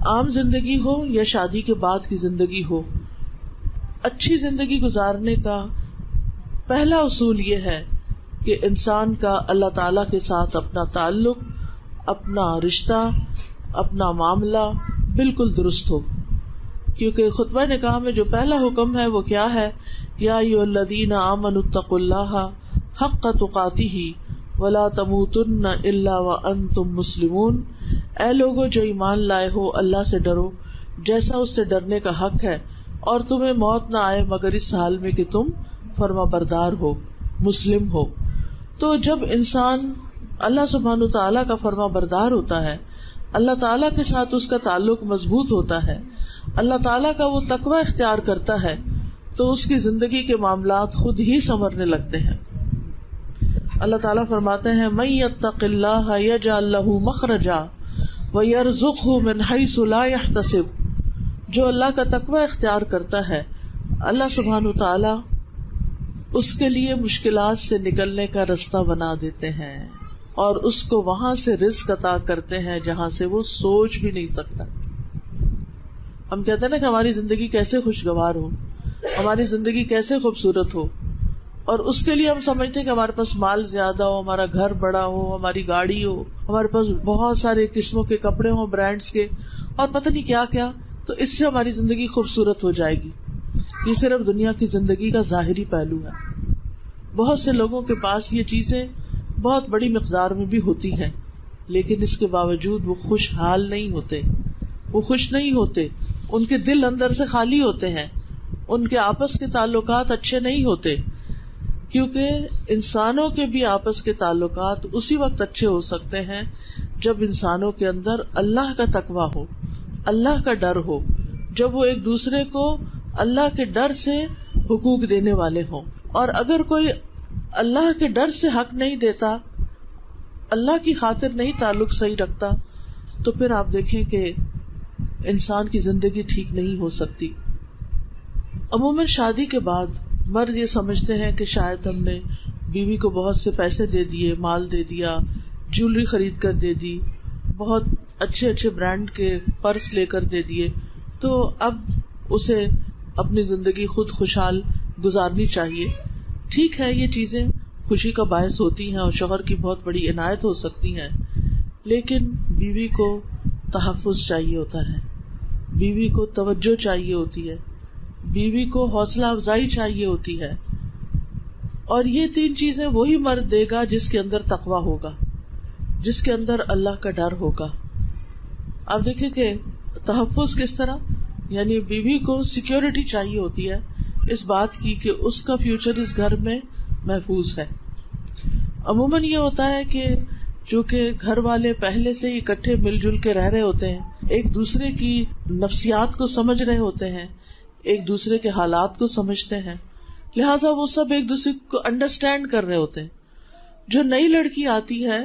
عام زندگی ہو یا شادی کے بعد کی زندگی ہو، اچھی زندگی گزارنے کا پہلا اصول یہ ہے کہ انسان کا اللہ تعالی کے ساتھ اپنا تعلق، اپنا رشتہ، اپنا معاملہ بالکل درست ہو. کیونکہ خطبہ نکاح میں جو پہلا حکم ہے وہ کیا ہے؟ یا ایھا الذین آمنوا اتقوا اللہ حق تقاتہ ولا تموتن الا وانتم مسلمون. اے لوگو جو ایمان لائے ہو، اللہ سے ڈرو جیسا اس سے ڈرنے کا حق ہے، اور تمہیں موت نہ آئے مگر اس حال میں کہ تم فرما بردار ہو، مسلم ہو. تو جب انسان اللہ سبحانہ تعالیٰ کا فرما بردار ہوتا ہے، اللہ تعالیٰ کے ساتھ اس کا تعلق مضبوط ہوتا ہے، اللہ تعالیٰ کا وہ تقوی اختیار کرتا ہے، تو اس کی زندگی کے معاملات خود ہی سنورنے لگتے ہیں. اللہ تعالیٰ فرماتے ہیں من یتق اللہ یجعل لہ مخرجا ویرزقہ من حیث لا یحتسب. جو اللہ کا تقوی اختیار کرتا ہے، اللہ سبحانہ تعالیٰ اس کے لیے مشکلات سے نکلنے کا رستہ بنا دیتے ہیں، اور اس کو وہاں سے رزق عطا کرتے ہیں جہاں سے وہ سوچ بھی نہیں سکتا. ہم کہتے ہیں نا کہ ہماری زندگی کیسے خوشگوار ہو، ہماری زندگی کیسے خوبصورت ہو، اور اس کے لیے ہم سمجھتے ہیں کہ ہمارے پاس مال زیادہ ہو، ہمارا گھر بڑا ہو، ہماری گاڑی ہو، ہمارے پاس بہت سارے قسموں کے کپڑے ہوں برانڈز کے، اور پتہ نہیں کیا کیا، تو اس سے ہماری زندگی خوبصورت ہو جائے گی. یہ صرف دنیا کی زندگی کا ظاہری پہلو ہے. بہت سے لوگوں کے پاس یہ چیزیں بہت بڑی مقدار میں بھی ہوتی ہیں، لیکن اس کے باوجود وہ خوشحال نہیں ہوتے، وہ خوش نہیں ہوتے، ان کے دل اندر سے خالی ہوتے ہیں، ان کے آپس کے تعلقات اچھے نہیں ہوتے. کیونکہ انسانوں کے بھی آپس کے تعلقات اسی وقت اچھے ہو سکتے ہیں جب انسانوں کے اندر اللہ کا تقویٰ ہو، اللہ کا ڈر ہو، جب وہ ایک دوسرے کو اللہ کے ڈر سے حقوق دینے والے ہوں. اور اگر کوئی اللہ کے ڈر سے حق نہیں دیتا، اللہ کی خاطر نہیں تعلق صحیح رکھتا، تو پھر آپ دیکھیں کہ انسان کی زندگی ٹھیک نہیں ہو سکتی. عموماً شادی کے بعد مرد یہ سمجھتے ہیں کہ شاید ہم نے بیوی کو بہت سے پیسے دے دیے، مال دے دیا، جیولری خرید کر دے دی، بہت اچھے اچھے برانڈ کے پرس لے کر دے دیے، تو اب اسے اپنی زندگی خود خوشحال گزارنی چاہیے. ٹھیک ہے، یہ چیزیں خوشی کا باعث ہوتی ہیں اور شوہر کی بہت بڑی عنایت ہو سکتی ہیں، لیکن بیوی کو تحفظ چاہیے ہوتا ہے، بیوی کو توجہ چاہیے ہوتی ہے، بیوی کو حوصلہ افزائی چاہیے ہوتی ہے. اور یہ تین چیزیں وہی مرد دے گا جس کے اندر تقویٰ ہوگا، جس کے اندر اللہ کا ڈر ہوگا. آپ دیکھیں کہ تحفظ کس طرح، یعنی بیوی کو سیکیورٹی چاہیے ہوتی ہے اس بات کی کہ اس کا فیوچر اس گھر میں محفوظ ہے. عموماً یہ ہوتا ہے کہ چونکہ گھر والے پہلے سے ہی اکٹھے مل جل کے رہ رہے ہوتے ہیں، ایک دوسرے کی نفسیات کو سمجھ رہے ہوتے ہیں، ایک دوسرے کے حالات کو سمجھتے ہیں، لہٰذا وہ سب ایک دوسرے کو انڈرسٹینڈ کر رہے ہوتے ہیں. جو نئی لڑکی آتی ہے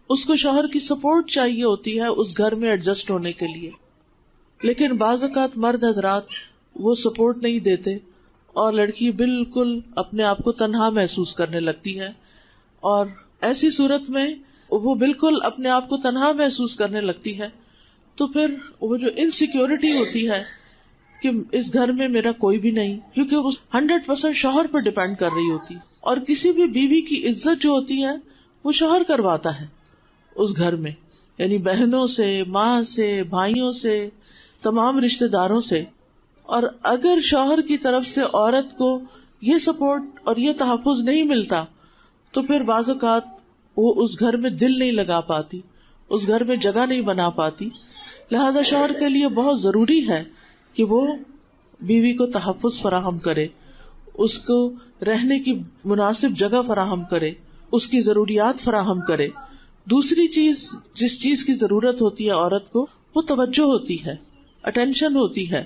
اس کو شوہر کی سپورٹ چاہیے ہوتی ہے اس گھر میں ایڈجسٹ ہونے کے لیے، لیکن بعض اوقات مرد حضرات وہ سپورٹ نہیں دیتے اور لڑکی بالکل اپنے آپ کو تنہا محسوس کرنے لگتی ہے. اور ایسی صورت میں وہ بالکل اپنے آپ کو تنہا محسوس کرنے لگتی ہے، تو پھر وہ جو انسیکیورٹی ہوتی ہے کہ اس گھر میں میرا کوئی بھی نہیں، کیونکہ وہ 100% شوہر پر ڈیپینڈ کر رہی ہوتی. اور کسی بھی بیوی کی عزت جو ہوتی ہے وہ شوہر کرواتا ہے اس گھر میں، یعنی بہنوں سے، ماں سے، بھائیوں سے، تمام رشتہ داروں سے. اور اگر شوہر کی طرف سے عورت کو یہ سپورٹ اور یہ تحفظ نہیں ملتا تو پھر بعض اوقات وہ اس گھر میں دل نہیں لگا پاتی، اس گھر میں جگہ نہیں بنا پاتی. لہذا شوہر کے لیے بہت ضروری ہے کہ وہ بیوی کو تحفظ فراہم کرے، اس کو رہنے کی مناسب جگہ فراہم کرے، اس کی ضروریات فراہم کرے. دوسری چیز جس چیز کی ضرورت ہوتی ہے عورت کو وہ توجہ ہوتی ہے، اٹینشن ہوتی ہے.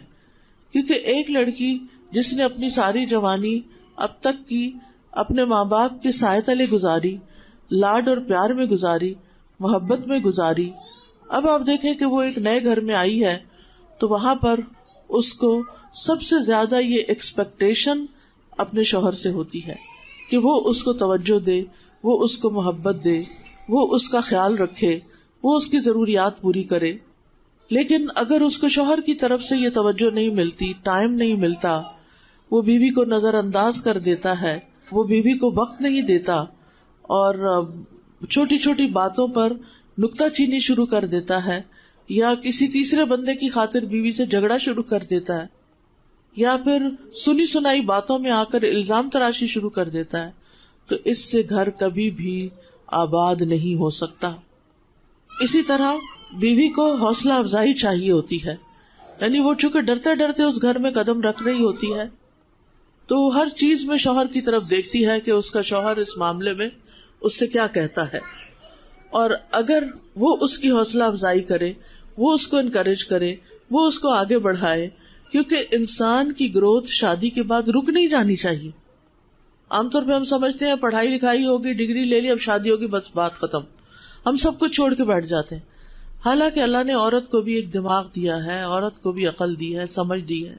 کیونکہ ایک لڑکی جس نے اپنی ساری جوانی اب تک کی اپنے ماں باپ کے سائے تلے گزاری، لاڈ اور پیار میں گزاری، محبت میں گزاری، اب آپ دیکھیں کہ وہ ایک نئے گھر میں آئی ہے تو وہاں پر اس کو سب سے زیادہ یہ ایکسپیکٹیشن اپنے شوہر سے ہوتی ہے کہ وہ اس کو توجہ دے، وہ اس کو محبت دے، وہ اس کا خیال رکھے، وہ اس کی ضروریات پوری کرے. لیکن اگر اس کو شوہر کی طرف سے یہ توجہ نہیں ملتی، ٹائم نہیں ملتا، وہ بیوی کو نظر انداز کر دیتا ہے، وہ بیوی کو وقت نہیں دیتا اور چھوٹی چھوٹی باتوں پر نکتہ چینی شروع کر دیتا ہے، یا کسی تیسرے بندے کی خاطر بیوی سے جھگڑا شروع کر دیتا ہے، یا پھر سنی سنائی باتوں میں آ کر الزام تراشی شروع کر دیتا ہے، تو اس سے گھر کبھی بھی آباد نہیں ہو سکتا. اسی طرح بیوی کو حوصلہ افزائی چاہیے ہوتی ہے، یعنی وہ چونکہ ڈرتے ڈرتے اس گھر میں قدم رکھ رہی ہوتی ہے تو ہر چیز میں شوہر کی طرف دیکھتی ہے کہ اس کا شوہر اس معاملے میں اس سے کیا کہتا ہے، اور اگر وہ اس کی حوصلہ افزائی کرے، وہ اس کو انکریج کرے، وہ اس کو آگے بڑھائے، کیونکہ انسان کی گروتھ شادی کے بعد رک نہیں جانی چاہیے. عام طور پہ ہم سمجھتے ہیں پڑھائی لکھائی ہوگی، ڈگری لے لی، اب شادی ہوگی، بس بات ختم، ہم سب کچھ چھوڑ کے بیٹھ جاتے ہیں. حالانکہ اللہ نے عورت کو بھی ایک دماغ دیا ہے، عورت کو بھی عقل دی ہے، سمجھ دی ہے،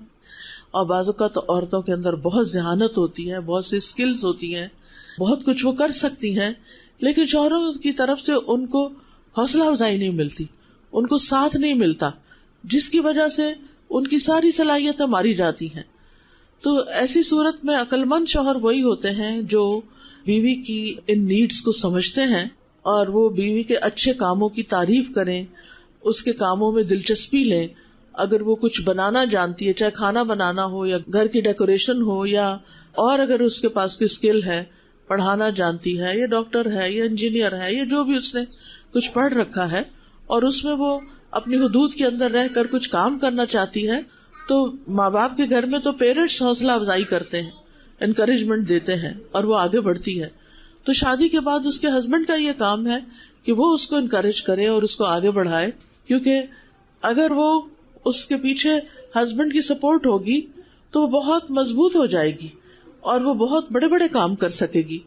اور بعض اوقات عورتوں کے اندر بہت ذہانت ہوتی ہے، بہت سی اسکلز ہوتی ہیں، بہت کچھ وہ کر سکتی ہیں، لیکن شوہروں کی طرف سے ان کو حوصلہ افزائی نہیں ملتی، ان کو ساتھ نہیں ملتا، جس کی وجہ سے ان کی ساری صلاحیتیں ماری جاتی ہیں. تو ایسی صورت میں عقل مند شوہر وہی ہوتے ہیں جو بیوی کی ان نیڈز کو سمجھتے ہیں اور وہ بیوی کے اچھے کاموں کی تعریف کریں، اس کے کاموں میں دلچسپی لیں. اگر وہ کچھ بنانا جانتی ہے، چاہے کھانا بنانا ہو یا گھر کی ڈیکوریشن ہو، یا اور اگر اس کے پاس کوئی اسکل ہے، پڑھانا جانتی ہے، یا ڈاکٹر ہے، یا انجینئر ہے، یا جو بھی اس نے کچھ پڑھ رکھا ہے اور اس میں وہ اپنی حدود کے اندر رہ کر کچھ کام کرنا چاہتی ہے، تو ماں باپ کے گھر میں تو پیرنٹس حوصلہ افزائی کرتے ہیں، انکریجمنٹ دیتے ہیں اور وہ آگے بڑھتی ہے. تو شادی کے بعد اس کے ہسبینڈ کا یہ کام ہے کہ وہ اس کو انکریج کرے اور اس کو آگے بڑھائے، کیونکہ اگر وہ اس کے پیچھے ہسبینڈ کی سپورٹ ہوگی تو وہ بہت مضبوط ہو جائے گی اور وہ بہت بڑے بڑے کام کر سکے گی.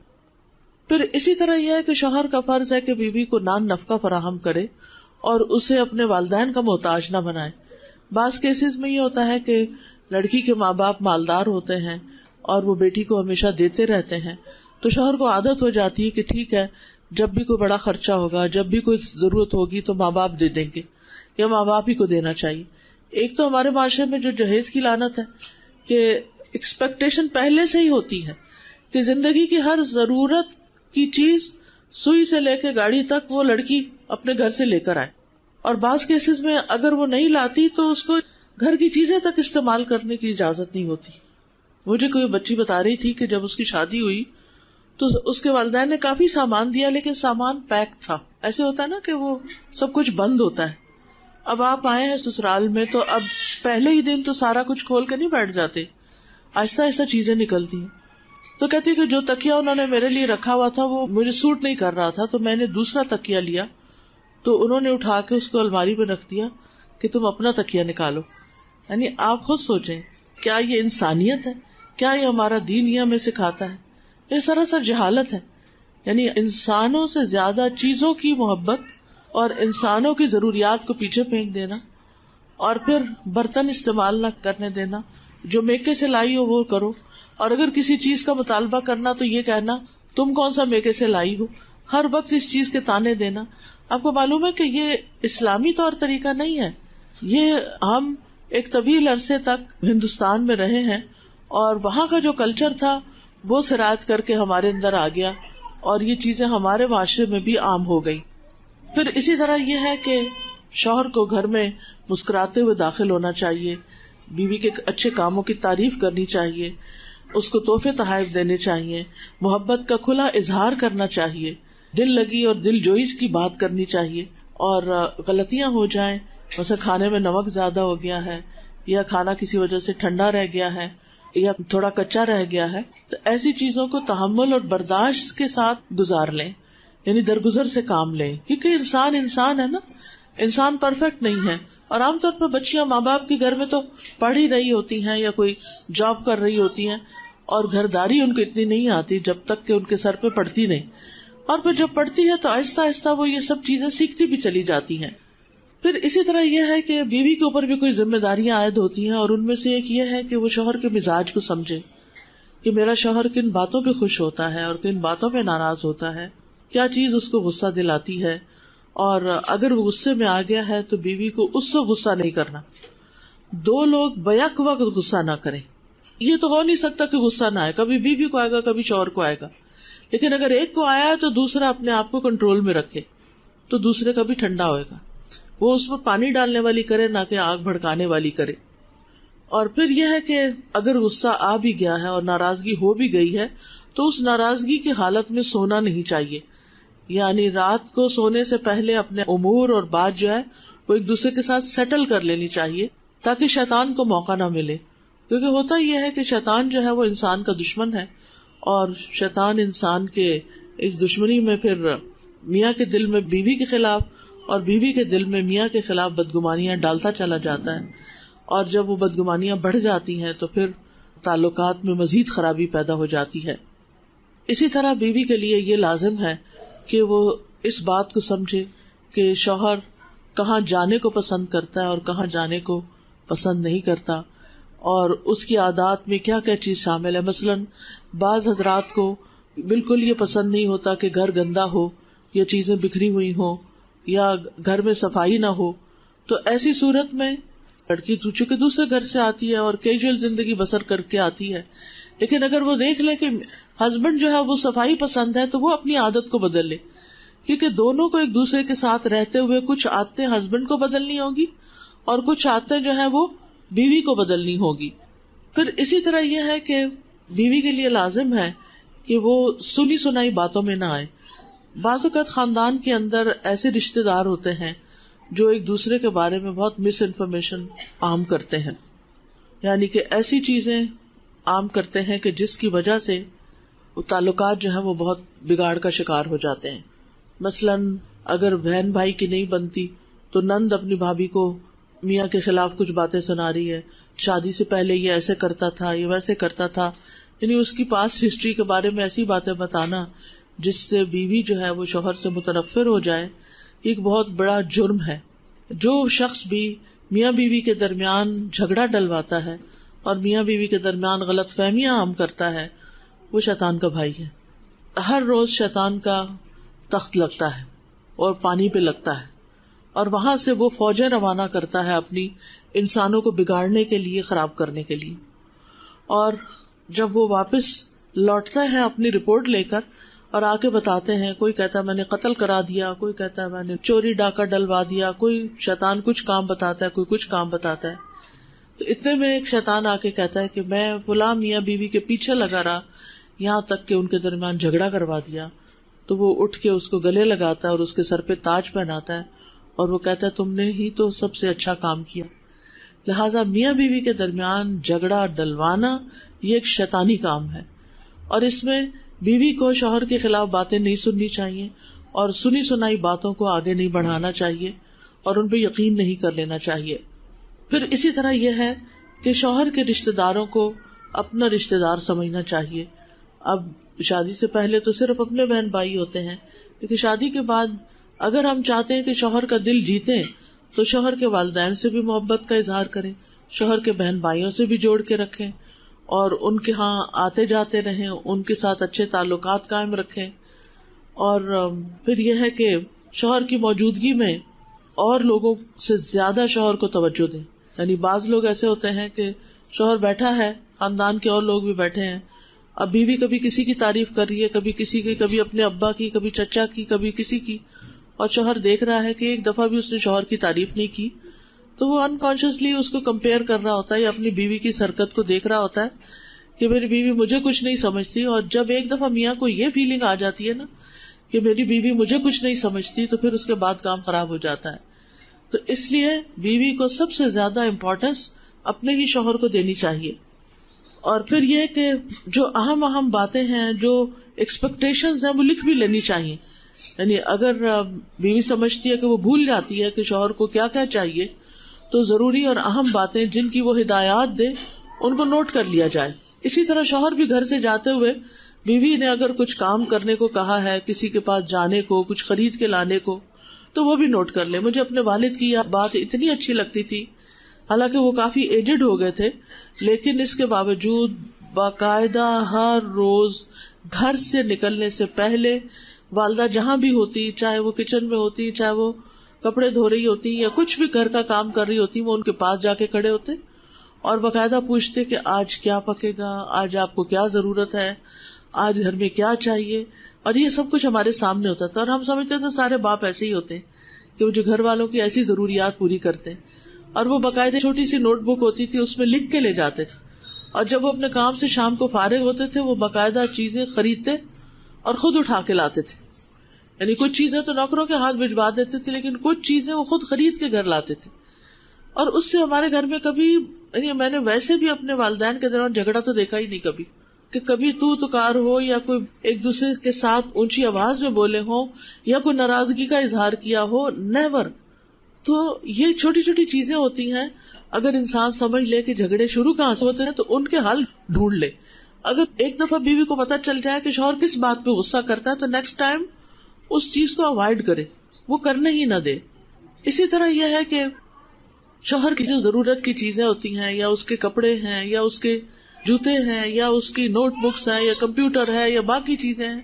پھر اسی طرح یہ ہے کہ شوہر کا فرض ہے کہ بیوی کو نان نفقہ فراہم کرے اور اسے اپنے والدین کا محتاج نہ بنائے. بعض کیسز میں یہ ہوتا ہے کہ لڑکی کے ماں باپ مالدار ہوتے ہیں اور وہ بیٹی کو ہمیشہ دیتے رہتے ہیں، تو شوہر کو عادت ہو جاتی ہے کہ ٹھیک ہے، جب بھی کوئی بڑا خرچہ ہوگا، جب بھی کوئی ضرورت ہوگی تو ماں باپ دے دیں گے یا ماں باپ ہی کو دینا چاہیے. ایک تو ہمارے معاشرے میں جو جہیز کی لعنت ہے کہ ایکسپیکٹیشن پہلے سے ہی ہوتی ہے کہ زندگی کی ہر ضرورت کی چیز، سوئی سے لے کے گاڑی تک، وہ لڑکی اپنے گھر سے لے کر آئے، اور بعض کیسز میں اگر وہ نہیں لاتی تو اس کو گھر کی چیزیں تک استعمال کرنے کی اجازت نہیں ہوتی. مجھے کوئی بچی بتا رہی تھی کہ جب اس کی شادی ہوئی تو اس کے والدین نے کافی سامان دیا، لیکن سامان پیک تھا. ایسے ہوتا ہے نا کہ وہ سب کچھ بند ہوتا ہے. اب آپ آئے ہیں سسرال میں تو اب پہلے ہی دن تو سارا کچھ کھول کے نہیں بیٹھ جاتے، آہستہ آہستہ چیزیں نکلتی ہیں. تو کہتی کہ جو تکیا انہوں نے میرے لیے رکھا ہوا تھا وہ مجھے سوٹ نہیں کر رہا تھا، تو میں نے دوسرا تکیا لیا، تو انہوں نے اٹھا کے اس کو الماری پہ رکھ دیا کہ تم اپنا تکیا نکالو. یعنی آپ خود سوچیں، کیا یہ انسانیت ہے؟ کیا یہ ہمارا دین یہ ہمیں سکھاتا ہے؟ یہ سراسر جہالت ہے. یعنی انسانوں سے زیادہ چیزوں کی محبت اور انسانوں کی ضروریات کو پیچھے پھینک دینا، اور پھر برتن استعمال نہ کرنے دینا، جو میکے سے لائی ہو وہ کرو، اور اگر کسی چیز کا مطالبہ کرنا تو یہ کہنا تم کون سا میکے سے لائی ہو، ہر وقت اس چیز کے تانے دینا. آپ کو معلوم ہے کہ یہ اسلامی طور طریقہ نہیں ہے. یہ ہم ایک طویل عرصے تک ہندوستان میں رہے ہیں اور وہاں کا جو کلچر تھا وہ سرایت کر کے ہمارے اندر آ گیا، اور یہ چیزیں ہمارے معاشرے میں بھی عام ہو گئی. پھر اسی طرح یہ ہے کہ شوہر کو گھر میں مسکراتے ہوئے داخل ہونا چاہیے، بیوی کے اچھے کاموں کی تعریف کرنی چاہیے، اس کو تحفے تحائف دینے چاہیے، محبت کا کھلا اظہار کرنا چاہیے، دل لگی اور دل جوئی کی بات کرنی چاہیے. اور غلطیاں ہو جائیں، مثلا کھانے میں نمک زیادہ ہو گیا ہے، یا کھانا کسی وجہ سے ٹھنڈا رہ گیا ہے، یا تھوڑا کچا رہ گیا ہے، تو ایسی چیزوں کو تحمل اور برداشت کے ساتھ گزار لیں، یعنی درگزر سے کام لیں، کیونکہ انسان ہے نا، انسان پرفیکٹ نہیں ہے. اور عام طور پر بچیاں ماں باپ کے گھر میں تو پڑھ ہی رہی ہوتی ہیں یا کوئی جاب کر رہی ہوتی ہیں، اور گھرداری ان کو اتنی نہیں آتی جب تک کہ ان کے سر پہ پڑتی نہیں، اور پھر جب پڑتی ہے تو آہستہ آہستہ وہ یہ سب چیزیں سیکھتی بھی چلی جاتی ہیں. پھر اسی طرح یہ ہے کہ بیوی کے اوپر بھی کوئی ذمہ داریاں عائد ہوتی ہیں، اور ان میں سے ایک یہ ہے کہ وہ شوہر کے مزاج کو سمجھے کہ میرا شوہر کن باتوں پہ خوش ہوتا ہے اور کن باتوں پہ ناراض ہوتا ہے، کیا چیز اس کو غصہ دلاتی ہے، اور اگر وہ غصے میں آ گیا ہے تو بیوی کو اس سے غصہ نہیں کرنا. دو لوگ بیک وقت غصہ نہ کریں. یہ تو ہو نہیں سکتا کہ غصہ نہ آئے, کبھی بیوی کو آئے گا کبھی شوہر کو آئے گا, لیکن اگر ایک کو آیا ہے تو دوسرا اپنے آپ کو کنٹرول میں رکھے تو دوسرے کا بھی ٹھنڈا ہوئے گا. وہ اس میں پانی ڈالنے والی کرے نہ کہ آگ بھڑکانے والی کرے. اور پھر یہ ہے کہ اگر غصہ آ بھی گیا ہے اور ناراضگی ہو بھی گئی ہے تو اس ناراضگی کی حالت میں سونا نہیں چاہیے. یعنی رات کو سونے سے پہلے اپنے امور اور بات جو ہے وہ ایک دوسرے کے ساتھ سیٹل کر لینی چاہیے تاکہ شیطان کو موقع نہ ملے. کیونکہ ہوتا یہ ہے کہ شیطان جو ہے وہ انسان کا دشمن ہے, اور شیطان انسان کے اس دشمنی میں پھر میاں کے دل میں بیوی کے خلاف اور بیوی کے دل میں میاں کے خلاف بدگمانیاں ڈالتا چلا جاتا ہے, اور جب وہ بدگمانیاں بڑھ جاتی ہیں تو پھر تعلقات میں مزید خرابی پیدا ہو جاتی ہے. اسی طرح بیوی کے لیے یہ لازم ہے کہ وہ اس بات کو سمجھے کہ شوہر کہاں جانے کو پسند کرتا ہے اور کہاں جانے کو پسند نہیں کرتا, اور اس کی عادات میں کیا کیا چیز شامل ہے. مثلاً بعض حضرات کو بالکل یہ پسند نہیں ہوتا کہ گھر گندا ہو یا چیزیں بکھری ہوئی ہوں یا گھر میں صفائی نہ ہو. تو ایسی صورت میں لڑکی چونکہ دوسرے گھر سے آتی ہے اور کیجول زندگی بسر کر کے آتی ہے, لیکن اگر وہ دیکھ لے کہ ہسبینڈ جو ہے وہ صفائی پسند ہے تو وہ اپنی عادت کو بدل لے, کیونکہ دونوں کو ایک دوسرے کے ساتھ رہتے ہوئے کچھ عادتیں ہسبینڈ کو بدلنی ہوگی اور کچھ عادتیں جو ہیں وہ بیوی کو بدلنی ہوگی. پھر اسی طرح یہ ہے کہ بیوی کے لیے لازم ہے کہ وہ سنی سنائی باتوں میں نہ آئے. بعض اوقات خاندان کے اندر ایسے رشتے دار ہوتے ہیں جو ایک دوسرے کے بارے میں بہت مس انفارمیشن عام کرتے ہیں, یعنی کہ ایسی چیزیں عام کرتے ہیں کہ جس کی وجہ سے تعلقات جو ہیں وہ بہت بگاڑ کا شکار ہو جاتے ہیں. مثلاً اگر بہن بھائی کی نہیں بنتی تو نند اپنی بھابھی کو میاں کے خلاف کچھ باتیں سنا رہی ہے, شادی سے پہلے یہ ایسے کرتا تھا یہ ویسے کرتا تھا, یعنی اس کی پاسٹ ہسٹری کے بارے میں ایسی باتیں بتانا جس سے بیوی جو ہے وہ شوہر سے متنفر ہو جائے, ایک بہت بڑا جرم ہے. جو شخص بھی میاں بیوی کے درمیان جھگڑا ڈلواتا ہے اور میاں بیوی کے درمیان غلط فہمیاں عام کرتا ہے وہ شیطان کا بھائی ہے. ہر روز شیطان کا تخت لگتا ہے اور پانی پہ لگتا ہے, اور وہاں سے وہ فوجیں روانہ کرتا ہے اپنی انسانوں کو بگاڑنے کے لیے, خراب کرنے کے لیے. اور جب وہ واپس لوٹتا ہے اپنی رپورٹ لے کر اور آ کے بتاتے ہیں, کوئی کہتا ہے میں نے قتل کرا دیا, کوئی کہتا ہے میں نے چوری ڈاکہ ڈلوا دیا, کوئی شیطان کچھ کام بتاتا ہے, کوئی کچھ کام بتاتا ہے. تو اتنے میں ایک شیطان آ کے کہتا ہے کہ میں فلاں میاں بیوی کے پیچھے لگا رہا یہاں تک کہ ان کے درمیان جھگڑا کروا دیا. تو وہ اٹھ کے اس کو گلے لگاتا ہے اور اس کے سر پہ تاج پہناتا ہے اور وہ کہتا ہے تم نے ہی تو سب سے اچھا کام کیا. لہٰذا میاں بیوی کے درمیان جھگڑا ڈلوانا یہ ایک شیطانی کام ہے, اور اس میں بیوی کو شوہر کے خلاف باتیں نہیں سننی چاہیے اور سنی سنائی باتوں کو آگے نہیں بڑھانا چاہیے اور ان پہ یقین نہیں کر لینا چاہیے. پھر اسی طرح یہ ہے کہ شوہر کے رشتے داروں کو اپنا رشتے دار سمجھنا چاہیے. اب شادی سے پہلے تو صرف اپنے بہن بھائی ہوتے ہیں, لیکن شادی کے بعد اگر ہم چاہتے ہیں کہ شوہر کا دل جیتیں تو شوہر کے والدین سے بھی محبت کا اظہار کریں, شوہر کے بہن بھائیوں سے بھی جوڑ کے رکھیں اور ان کے ہاں آتے جاتے رہیں, ان کے ساتھ اچھے تعلقات قائم رکھیں. اور پھر یہ ہے کہ شوہر کی موجودگی میں اور لوگوں سے زیادہ شوہر کو توجہ دیں. یعنی بعض لوگ ایسے ہوتے ہیں کہ شوہر بیٹھا ہے, خاندان کے اور لوگ بھی بیٹھے ہیں, اب بیوی کبھی کسی کی تعریف کر رہی ہے, کبھی کسی کی, کبھی اپنے ابا کی, کبھی چچا کی, کبھی کسی کی, اور شوہر دیکھ رہا ہے کہ ایک دفعہ بھی اس نے شوہر کی تعریف نہیں کی, تو وہ انکانشیسلی اس کو کمپیئر کر رہا ہوتا ہے یا اپنی بیوی کی حرکت کو دیکھ رہا ہوتا ہے کہ میری بیوی مجھے کچھ نہیں سمجھتی. اور جب ایک دفعہ میاں کو یہ فیلنگ آ جاتی ہے نا کہ میری بیوی مجھے کچھ نہیں سمجھتی, تو پھر اس کے بعد کام خراب ہو جاتا ہے. تو اس لیے بیوی کو سب سے زیادہ امپورٹینس اپنے ہی شوہر کو دینی چاہیے. اور پھر یہ کہ جو اہم باتیں ہیں, جو ایکسپیکٹیشنز ہیں, وہ لکھ بھی لینی چاہیے. یعنی اگر بیوی سمجھتی ہے کہ وہ بھول جاتی ہے کہ شوہر کو کیا کیا چاہیے, تو ضروری اور اہم باتیں جن کی وہ ہدایات دے ان کو نوٹ کر لیا جائے. اسی طرح شوہر بھی گھر سے جاتے ہوئے بیوی نے اگر کچھ کام کرنے کو کہا ہے, کسی کے پاس جانے کو, کچھ خرید کے لانے کو, تو وہ بھی نوٹ کر لے. مجھے اپنے والد کی یہ بات اتنی اچھی لگتی تھی, حالانکہ وہ کافی ایجڈ ہو گئے تھے, لیکن اس کے باوجود باقاعدہ ہر روز گھر سے نکلنے سے پہلے والدہ جہاں بھی ہوتی، چاہے وہ کچن میں ہوتی، چاہے وہ کپڑے دھو رہی ہوتی یا کچھ بھی گھر کا کام کر رہی ہوتی، وہ ان کے پاس جا کے کھڑے ہوتے اور باقاعدہ پوچھتے کہ آج کیا پکے گا، آج آپ کو کیا ضرورت ہے، آج گھر میں کیا چاہیے. اور یہ سب کچھ ہمارے سامنے ہوتا تھا اور ہم سمجھتے تھے سارے باپ ایسے ہی ہوتے ہیں کہ وہ جو گھر والوں کی ایسی ضروریات پوری کرتے ہیں. اور وہ باقاعدہ چھوٹی سی نوٹ بک ہوتی تھی، اس میں لکھ کے لے جاتے تھے، اور جب وہ اپنے کام سے شام کو فارغ ہوتے تھے وہ باقاعدہ چیزیں خریدتے اور خود اٹھا کے لاتے تھے. یعنی کچھ چیزیں تو نوکروں کے ہاتھ بھجوا دیتے تھے، لیکن کچھ چیزیں وہ خود خرید کے گھر لاتے تھے. اور اس سے ہمارے گھر میں کبھی، یعنی میں نے ویسے بھی اپنے والدین کے دوران جھگڑا تو دیکھا ہی نہیں کبھی، کہ کبھی تو کار ہو یا کوئی ایک دوسرے کے ساتھ اونچی آواز میں بولے ہوں یا کوئی ناراضگی کا اظہار کیا ہو، نیور. تو یہ چھوٹی چھوٹی چیزیں ہوتی ہیں، اگر انسان سمجھ لے کہ جھگڑے شروع کہاں سے ہوتے ہیں تو ان کے حل ڈھونڈ لے. اگر ایک دفعہ بیوی کو پتہ چل جائے کہ شوہر کس بات پہ غصہ کرتا ہے تو نیکسٹ ٹائم اس چیز کو اوائڈ کرے، وہ کرنے ہی نہ دے. اسی طرح یہ ہے کہ شوہر کی جو ضرورت کی چیزیں ہوتی ہیں، یا اس کے کپڑے ہیں، یا اس کے جوتے ہیں، یا اس کی نوٹ بکس ہیں، یا کمپیوٹر ہے، یا باقی چیزیں ہیں،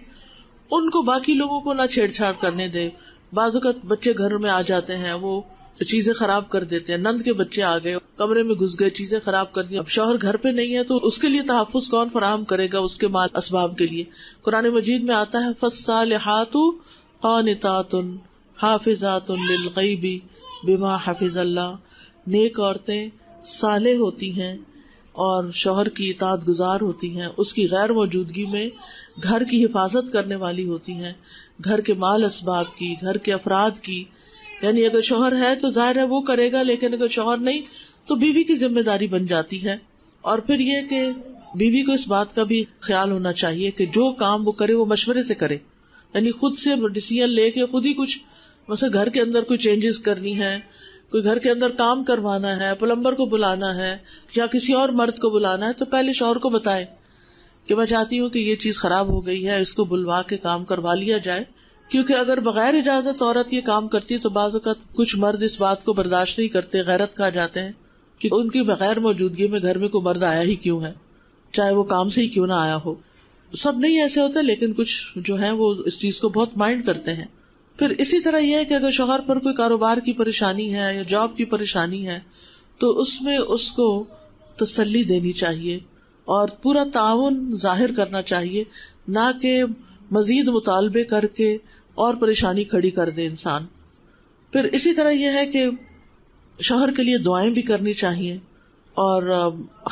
ان کو باقی لوگوں کو نہ چھیڑ چھاڑ کرنے دے. بعض اوقات بچے گھر میں آ جاتے ہیں، وہ چیزیں خراب کر دیتے ہیں. نند کے بچے آ گئے، کمرے میں گھس گئے، چیزیں خراب کر دی. اب شوہر گھر پہ نہیں ہے تو اس کے لیے تحفظ کون فراہم کرے گا اس کے مال اسباب کے لیے؟ قرآن مجید میں آتا ہے فالصالحات قانتات حافظات للغیب بما حفظ اللہ. نیک عورتیں صالح ہوتی ہیں اور شوہر کی اطاعت گزار ہوتی ہیں، اس کی غیر موجودگی میں گھر کی حفاظت کرنے والی ہوتی ہیں، گھر کے مال اسباب کی، گھر کے افراد کی. یعنی اگر شوہر ہے تو ظاہر ہے وہ کرے گا، لیکن اگر شوہر نہیں تو بیوی کی ذمہ داری بن جاتی ہے. اور پھر یہ کہ بیوی کو اس بات کا بھی خیال ہونا چاہیے کہ جو کام وہ کرے وہ مشورے سے کرے، یعنی خود سے ڈیسیژن لے کے خود ہی کچھ، مثلا گھر کے اندر کوئی چینجز کرنی ہے، کوئی گھر کے اندر کام کروانا ہے، پلمبر کو بلانا ہے یا کسی اور مرد کو بلانا ہے، تو پہلے شوہر کو بتائے کہ میں چاہتی ہوں کہ یہ چیز خراب ہو گئی ہے، اس کو بلوا کے کام کروا لیا جائے. کیونکہ اگر بغیر اجازت عورت یہ کام کرتی ہے تو بعض اوقات کچھ مرد اس بات کو برداشت نہیں کرتے، غیرت کھا جاتے ہیں کہ ان کی بغیر موجودگی میں گھر میں کوئی مرد آیا ہی کیوں ہے، چاہے وہ کام سے ہی کیوں نہ آیا ہو. سب نہیں ایسے ہوتے، لیکن کچھ جو ہیں وہ اس چیز کو بہت مائنڈ کرتے ہیں. پھر اسی طرح یہ ہے کہ اگر شوہر پر کوئی کاروبار کی پریشانی ہے یا جاب کی پریشانی ہے تو اس میں اس کو تسلی دینی چاہیے اور پورا تعاون ظاہر کرنا چاہیے، نہ کہ مزید مطالبے کر کے اور پریشانی کھڑی کر دے انسان. پھر اسی طرح یہ ہے کہ شوہر کے لیے دعائیں بھی کرنی چاہیے، اور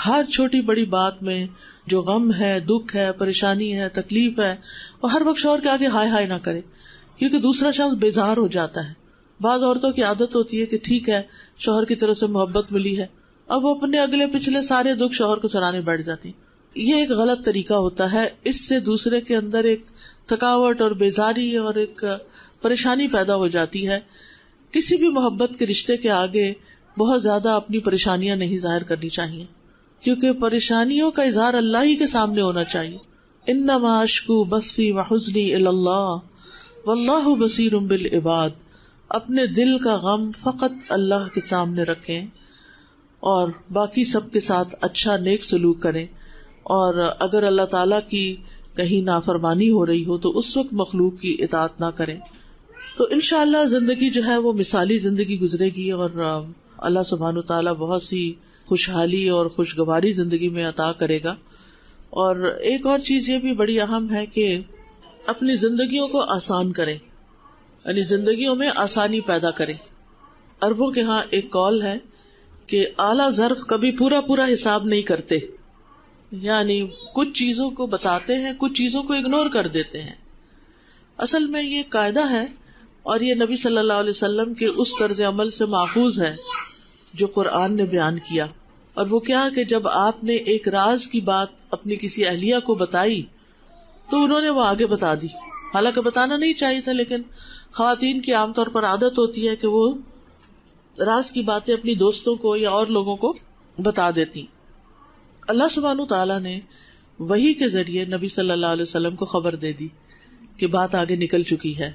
ہر چھوٹی بڑی بات میں جو غم ہے، دکھ ہے، پریشانی ہے، تکلیف ہے، وہ ہر وقت شوہر کے آگے ہائے ہائے نہ کرے، کیونکہ دوسرا شخص بیزار ہو جاتا ہے. بعض عورتوں کی عادت ہوتی ہے کہ ٹھیک ہے شوہر کی طرف سے محبت ملی ہے، اب وہ اپنے اگلے پچھلے سارے دکھ شوہر کو سنانے بیٹھ جاتی. یہ ایک غلط طریقہ ہوتا ہے، اس سے دوسرے کے اندر ایک تھکاوٹ اور بیزاری اور ایک پریشانی پیدا ہو جاتی ہے. کسی بھی محبت کے رشتے کے آگے بہت زیادہ اپنی پریشانیاں نہیں ظاہر کرنی چاہیے، کیونکہ پریشانیوں کا اظہار اللہ ہی کے سامنے ہونا چاہیے. انما اشکو بثی وحزنی الی اللہ واللہ بصیر بالعباد. اپنے دل کا غم فقط اللہ کے سامنے رکھیں اور باقی سب کے ساتھ اچھا نیک سلوک کریں، اور اگر اللہ تعالیٰ کی کہیں نافرمانی ہو رہی ہو تو اس وقت مخلوق کی اطاعت نہ کریں. تو انشاءاللہ زندگی جو ہے وہ مثالی زندگی گزرے گی، اور اللہ سبحانہ و تعالیٰ بہت سی خوشحالی اور خوشگواری زندگی میں عطا کرے گا. اور ایک اور چیز یہ بھی بڑی اہم ہے کہ اپنی زندگیوں کو آسان کریں، یعنی زندگیوں میں آسانی پیدا کریں. عربوں کے ہاں ایک قول ہے کہ اعلیٰ ظرف کبھی پورا حساب نہیں کرتے، یعنی کچھ چیزوں کو بتاتے ہیں، کچھ چیزوں کو اگنور کر دیتے ہیں. اصل میں یہ قاعدہ ہے اور یہ نبی صلی اللہ علیہ وسلم کے اس طرز عمل سے ماخوذ ہے جو قرآن نے بیان کیا. اور وہ کیا کہ جب آپ نے ایک راز کی بات اپنی کسی اہلیہ کو بتائی تو انہوں نے وہ آگے بتا دی، حالانکہ بتانا نہیں چاہیے تھا، لیکن خواتین کی عام طور پر عادت ہوتی ہے کہ وہ راز کی باتیں اپنی دوستوں کو یا اور لوگوں کو بتا دیتی. اللہ سبحانہ تعالیٰ نے وحی کے ذریعے نبی صلی اللہ علیہ وسلم کو خبر دے دی کہ بات آگے نکل چکی ہے.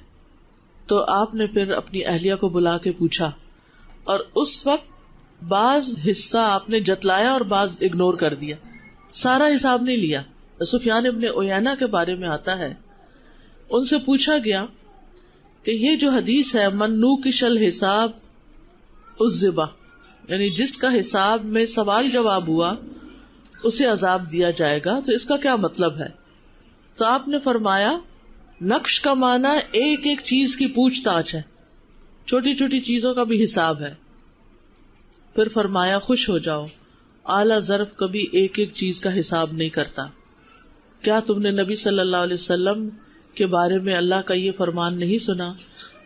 تو آپ نے پھر اپنی اہلیہ کو بلا کے پوچھا، اور اس وقت بعض حصہ آپ نے جتلایا اور بعض اگنور کر دیا، سارا حساب نہیں لیا. سفیان ابن عیینہ کے بارے میں آتا ہے ان سے پوچھا گیا کہ یہ جو حدیث ہے من نوکش الحساب عذب، یعنی جس کا حساب میں سوال جواب ہوا اسے عذاب دیا جائے گا، تو اس کا کیا مطلب ہے؟ تو آپ نے فرمایا نقش کا معنی ایک ایک چیز کی پوچھ تاچھ ہے، چھوٹی چھوٹی چیزوں کا بھی حساب ہے. پھر فرمایا خوش ہو جاؤ، اعلی ظرف کبھی ایک ایک چیز کا حساب نہیں کرتا. کیا تم نے نبی صلی اللہ علیہ وسلم کے بارے میں اللہ کا یہ فرمان نہیں سنا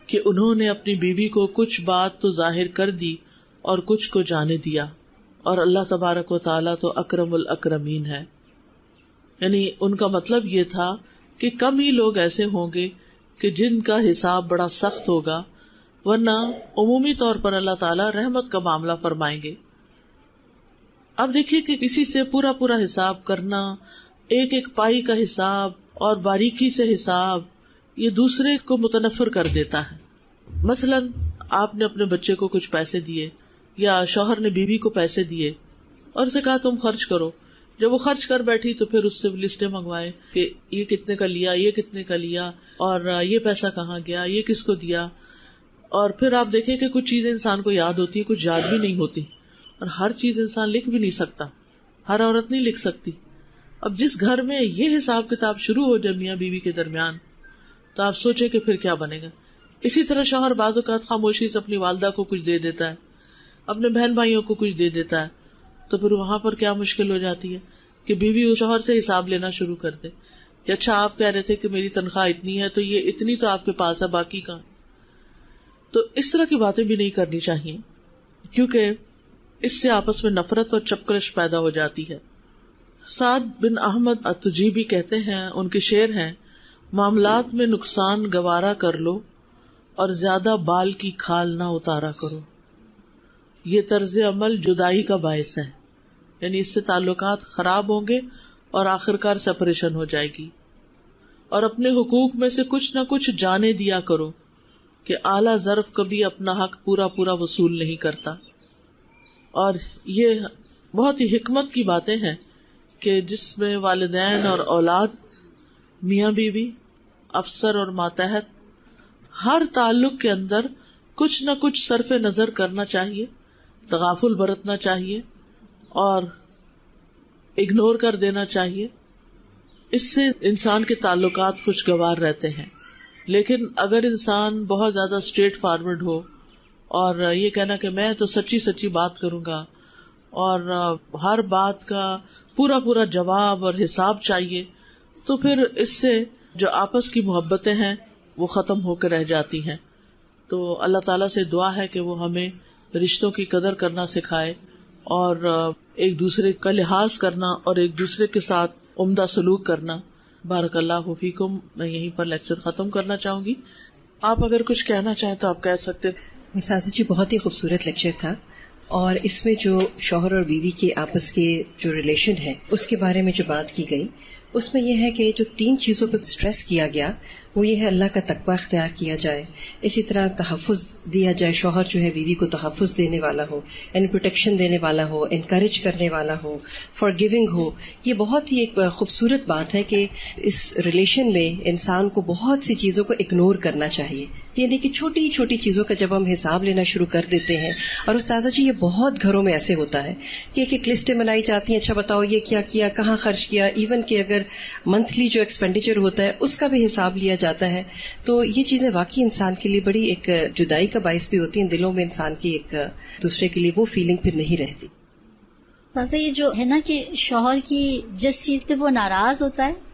کہ انہوں نے اپنی بیوی کو کچھ بات تو ظاہر کر دی اور کچھ کو جانے دیا، اور اللہ تبارک و تعالیٰ تو اکرم الاکرمین ہے. یعنی ان کا مطلب یہ تھا کہ کم ہی لوگ ایسے ہوں گے کہ جن کا حساب بڑا سخت ہوگا، ورنہ عمومی طور پر اللہ تعالیٰ رحمت کا معاملہ فرمائیں گے. اب دیکھیے کہ کسی سے پورا پورا حساب کرنا، ایک ایک پائی کا حساب اور باریکی سے حساب، یہ دوسرے کو متنفر کر دیتا ہے. مثلاً آپ نے اپنے بچے کو کچھ پیسے دیے یا شوہر نے بیوی کو پیسے دیے اور اسے کہا تم خرچ کرو. جب وہ خرچ کر بیٹھی تو پھر اس سے لسٹیں منگوائے کہ یہ کتنے کا لیا، یہ کتنے کا لیا، اور یہ پیسہ کہاں گیا، یہ کس کو دیا. اور پھر آپ دیکھیں کہ کچھ چیزیں انسان کو یاد ہوتی ہیں، کچھ یاد بھی نہیں ہوتی، اور ہر چیز انسان لکھ بھی نہیں سکتا، ہر عورت نہیں لکھ سکتی. اب جس گھر میں یہ حساب کتاب شروع ہو جائے میاں بیوی کے درمیان، تو آپ سوچیں کہ پھر کیا بنے گا. اسی طرح شوہر بعض اوقات خاموشی سے اپنی والدہ کو کچھ دے دیتا ہے، اپنے بہن بھائیوں کو کچھ دے دیتا ہے، تو پھر وہاں پر کیا مشکل ہو جاتی ہے کہ بیوی شوہر سے حساب لینا شروع کر دے کہ اچھا آپ کہہ رہے تھے کہ میری تنخواہ اتنی ہے تو یہ اتنی تو آپ کے پاس ہے، باقی کہاں. تو اس طرح کی باتیں بھی نہیں کرنی چاہیے، کیونکہ اس سے آپس میں نفرت اور چپکرش پیدا ہو جاتی ہے. سعد بن احمد التجیبی کہتے ہیں، ان کے شعر ہیں، معاملات میں نقصان گوارا کر لو اور زیادہ بال کی کھال نہ اتارا کرو. یہ طرز عمل جدائی کا باعث ہے، یعنی اس سے تعلقات خراب ہوں گے اور آخرکار سپریشن ہو جائے گی. اور اپنے حقوق میں سے کچھ نہ کچھ جانے دیا کرو کہ اعلیٰ ظرف کبھی اپنا حق پورا پورا وصول نہیں کرتا. اور یہ بہت ہی حکمت کی باتیں ہیں کہ جس میں والدین اور اولاد، میاں بیوی، افسر اور ماتحت، ہر تعلق کے اندر کچھ نہ کچھ صرف نظر کرنا چاہیے، تغافل برتنا چاہیے اور اگنور کر دینا چاہیے. اس سے انسان کے تعلقات خوشگوار رہتے ہیں. لیکن اگر انسان بہت زیادہ اسٹریٹ فارورڈ ہو اور یہ کہنا کہ میں تو سچی سچی بات کروں گا اور ہر بات کا پورا پورا جواب اور حساب چاہیے، تو پھر اس سے جو آپس کی محبتیں ہیں وہ ختم ہو کر رہ جاتی ہیں. تو اللہ تعالیٰ سے دعا ہے کہ وہ ہمیں رشتوں کی قدر کرنا سکھائے اور ایک دوسرے کا لحاظ کرنا اور ایک دوسرے کے ساتھ عمدہ سلوک کرنا. بارک اللہ فیکم. میں یہیں پر لیکچر ختم کرنا چاہوں گی. آپ اگر کچھ کہنا چاہیں تو آپ کہہ سکتے. استاذہ جی بہت ہی خوبصورت لیکچر تھا، اور اس میں جو شوہر اور بیوی کے آپس کے جو ریلیشن ہے اس کے بارے میں جو بات کی گئی، اس میں یہ ہے کہ جو 3 چیزوں پر اسٹریس کیا گیا وہ یہ ہے اللہ کا تقویٰ اختیار کیا جائے، اسی طرح تحفظ دیا جائے، شوہر جو ہے بیوی کو تحفظ دینے والا ہو، یعنی پروٹیکشن دینے والا ہو، انکریج کرنے والا ہو، فار گیونگ ہو. یہ بہت ہی ایک خوبصورت بات ہے کہ اس ریلیشن میں انسان کو بہت سی چیزوں کو اگنور کرنا چاہیے، یعنی کہ چھوٹی چھوٹی چیزوں کا جب ہم حساب لینا شروع کر دیتے ہیں. اور استاذہ جی یہ بہت گھروں میں ایسے ہوتا ہے کہ ایک لسٹیں بنائی جاتی ہیں، اچھا بتاؤ یہ کیا کیا، کہاں خرچ کیا، ایون کہ اگر منتھلی جو ایکسپینڈیچر ہوتا ہے اس کا بھی حساب لیا جاتا ہے. تو یہ چیزیں واقعی انسان کے لیے بڑی ایک جدائی کا باعث بھی ہوتی ہیں، دلوں میں انسان کی ایک دوسرے کے لیے وہ فیلنگ پھر نہیں رہتی. بس یہ جو ہے نا کہ شوہر کی جس چیز پہ وہ ناراض ہوتا ہے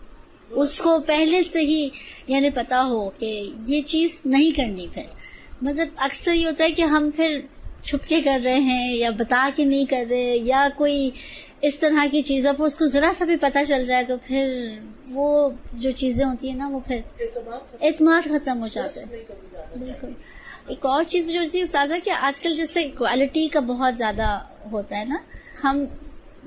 اس کو پہلے سے ہی یعنی پتا ہو کہ یہ چیز نہیں کرنی. پھر مطلب اکثر یہ ہوتا ہے کہ ہم پھر چھپ کے کر رہے ہیں یا بتا کے نہیں کر رہے یا کوئی اس طرح کی چیزوں پر اس کو ذرا سا بھی پتہ چل جائے تو پھر وہ جو چیزیں ہوتی ہیں نا وہ پھر اعتماد ختم ہو جاتا ہے. بالکل. ایک اور چیز جو ہوتی ہے استاذہ کہ آج کل جیسے کوالٹی کا بہت زیادہ ہوتا ہے نا، ہم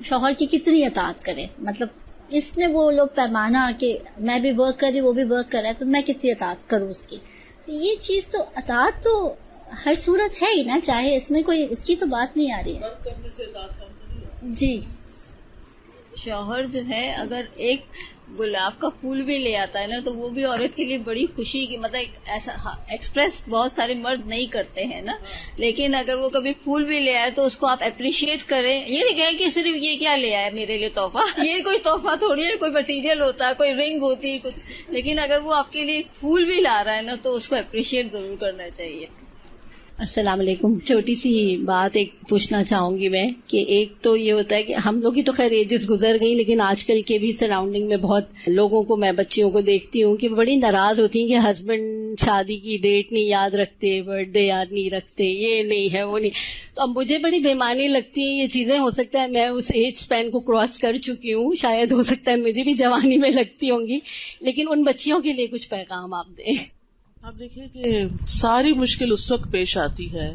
شوہر کی کتنی اطاعت کریں، مطلب اس میں وہ لوگ پیمانہ کہ میں بھی ورک کر رہی وہ بھی ورک کر رہا ہے تو میں کتنی اطاعت کروں اس کی. یہ چیز تو اطاعت تو ہر صورت ہے ہی نا، چاہے اس میں کوئی اس کی تو بات نہیں آ رہی ہے. جی شوہر جو ہے اگر ایک گلاب کا پھول بھی لے آتا ہے نا تو وہ بھی عورت کے لیے بڑی خوشی کی مطلب ایسا ایکسپریس بہت سارے مرد نہیں کرتے ہیں نا، لیکن اگر وہ کبھی پھول بھی لے آئے تو اس کو آپ اپریشیٹ کریں. یہ نہیں کہیں کہ صرف یہ کیا لے آئے میرے لیے تحفہ، یہ کوئی تحفہ تھوڑی ہے، کوئی مٹیریل ہوتا ہے، کوئی رنگ ہوتی ہے کچھ، لیکن اگر وہ آپ کے لیے پھول بھی لا رہا ہے نا تو اس کو اپریشیٹ ضرور کرنا چاہیے. السلام علیکم. چھوٹی سی بات ایک پوچھنا چاہوں گی میں کہ ایک تو یہ ہوتا ہے کہ ہم لوگ کی تو خیر ایجز گزر گئی، لیکن آج کل کے بھی سراؤنڈنگ میں بہت لوگوں کو، میں بچیوں کو دیکھتی ہوں کہ بڑی ناراض ہوتی ہیں کہ ہسبینڈ شادی کی ڈیٹ نہیں یاد رکھتے، برتھ ڈے یاد نہیں رکھتے، یہ نہیں ہے وہ نہیں. تو اب مجھے بڑی بےمانی لگتی ہیں یہ چیزیں. ہو سکتا ہے میں اس ایج اسپین کو کراس کر چکی ہوں، شاید ہو سکتا ہے مجھے بھی جوانی میں لگتی ہوں گی، لیکن ان بچیوں کے لیے کچھ پیغام آپ دیں. آپ دیکھیں کہ ساری مشکل اس وقت پیش آتی ہے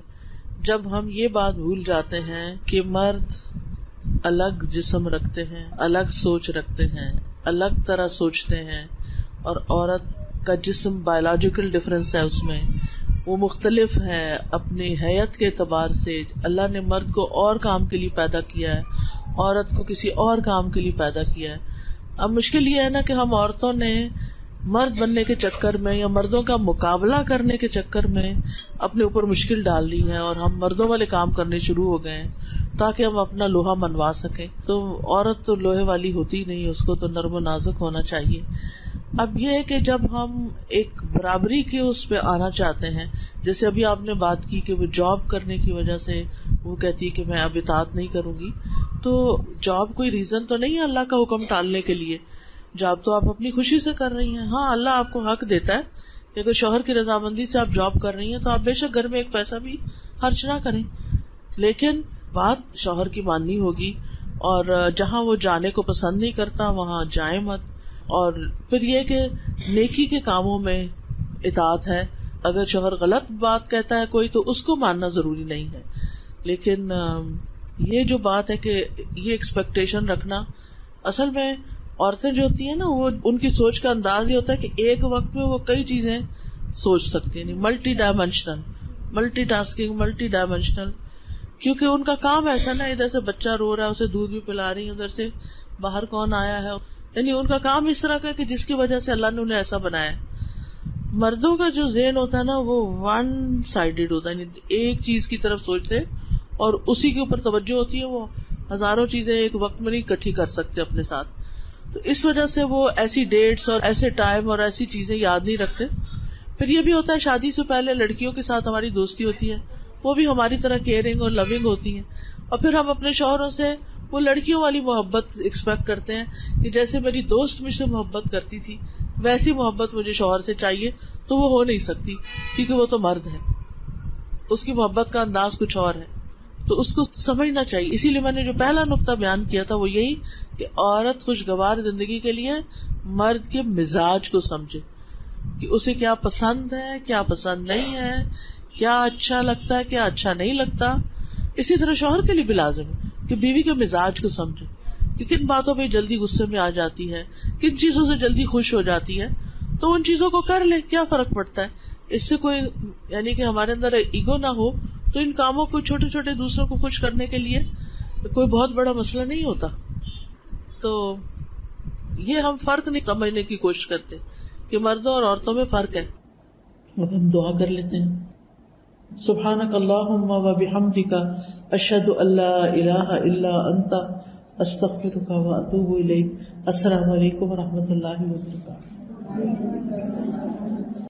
جب ہم یہ بات بھول جاتے ہیں کہ مرد الگ جسم رکھتے ہیں، الگ سوچ رکھتے ہیں، الگ طرح سوچتے ہیں، اور عورت کا جسم بایولوجیکل ڈفرینس ہے، اس میں وہ مختلف ہے اپنی حیت کے اعتبار سے. اللہ نے مرد کو اور کام کے لیے پیدا کیا ہے، عورت کو کسی اور کام کے لیے پیدا کیا ہے. اب مشکل یہ ہے نا کہ ہم عورتوں نے مرد بننے کے چکر میں یا مردوں کا مقابلہ کرنے کے چکر میں اپنے اوپر مشکل ڈال دی ہے، اور ہم مردوں والے کام کرنے شروع ہو گئے ہیں تاکہ ہم اپنا لوہا منوا سکیں. تو عورت تو لوہے والی ہوتی نہیں، اس کو تو نرم و نازک ہونا چاہیے. اب یہ ہے کہ جب ہم ایک برابری کے اس پہ آنا چاہتے ہیں، جیسے ابھی آپ نے بات کی کہ وہ جاب کرنے کی وجہ سے وہ کہتی ہے کہ میں اب اطاعت نہیں کروں گی، تو جاب کوئی ریزن تو نہیں ہے اللہ کا حکم ٹالنے کے لیے. جاب تو آپ اپنی خوشی سے کر رہی ہیں. ہاں اللہ آپ کو حق دیتا ہے کہ اگر شوہر کی رضامندی سے آپ جاب کر رہی ہیں تو آپ بے شک گھر میں ایک پیسہ بھی خرچ نہ کریں، لیکن بات شوہر کی ماننی ہوگی. اور جہاں وہ جانے کو پسند نہیں کرتا وہاں جائیں مت. اور پھر یہ کہ نیکی کے کاموں میں اطاعت ہے. اگر شوہر غلط بات کہتا ہے کوئی تو اس کو ماننا ضروری نہیں ہے، لیکن یہ جو بات ہے کہ یہ ایکسپیکٹیشن رکھنا، اصل میں عورتیں جو ہوتی ہیں نا وہ ان کی سوچ کا انداز یہ ہوتا ہے کہ ایک وقت میں وہ کئی چیزیں سوچ سکتی ہیں، multi dimensional, multi tasking, multi dimensional. کیونکہ ان کا کام ایسا نا، ادھر سے بچہ رو رہا ہے اسے دودھ بھی پلا رہی ہیں، ادھر سے باہر کون آیا ہے، یعنی ان کا کام اس طرح کا کہ جس کی وجہ سے اللہ نے انہیں ایسا بنایا ہے. مردوں کا جو ذہن ہوتا ہے نا وہ ون سائیڈڈ ہوتا ہے، یعنی ایک چیز کی طرف سوچتے اور اسی کے اوپر توجہ ہوتی ہے. وہ ہزاروں چیزیں ایک وقت میں نہیں اکٹھی کر سکتے اپنے ساتھ. تو اس وجہ سے وہ ایسی ڈیٹس اور ایسے ٹائم اور ایسی چیزیں یاد نہیں رکھتے. پھر یہ بھی ہوتا ہے شادی سے پہلے لڑکیوں کے ساتھ ہماری دوستی ہوتی ہے، وہ بھی ہماری طرح کیئرنگ اور لونگ ہوتی ہیں، اور پھر ہم اپنے شوہروں سے وہ لڑکیوں والی محبت ایکسپیکٹ کرتے ہیں کہ جیسے میری دوست مجھ سے محبت کرتی تھی ویسی محبت مجھے شوہر سے چاہیے. تو وہ ہو نہیں سکتی کیونکہ وہ تو مرد ہے، اس کی محبت کا انداز کچھ اور ہے. تو اس کو سمجھنا چاہیے. اسی لیے میں نے جو پہلا نقطہ بیان کیا تھا وہ یہی کہ عورت خوشگوار زندگی کے لیے مرد کے مزاج کو سمجھے کہ اسے کیا پسند ہے، کیا پسند نہیں ہے، کیا اچھا لگتا ہے، کیا اچھا نہیں لگتا. اسی طرح شوہر کے لیے بھی لازم ہے کہ بیوی کے مزاج کو سمجھے کہ کن باتوں پہ جلدی غصے میں آ جاتی ہے، کن چیزوں سے جلدی خوش ہو جاتی ہے. تو ان چیزوں کو کر لے، کیا فرق پڑتا ہے. اس سے کوئی یعنی کہ ہمارے اندر ایگو نہ ہو تو ان کاموں کو چھوٹے چھوٹے دوسروں کو خوش کرنے کے لیے کوئی بہت بڑا مسئلہ نہیں ہوتا. تو یہ ہم فرق نہیں سمجھنے کی کوشش کرتے کہ مردوں اور عورتوں میں فرق ہے. اب ہم دعا کر لیتے ہیں. سبحانک اللہم و بحمدک اشہد ان لا الہ الا انت استغفرک و اتوب الیک. السلام علیکم و رحمۃ اللہ وبرکاتہ.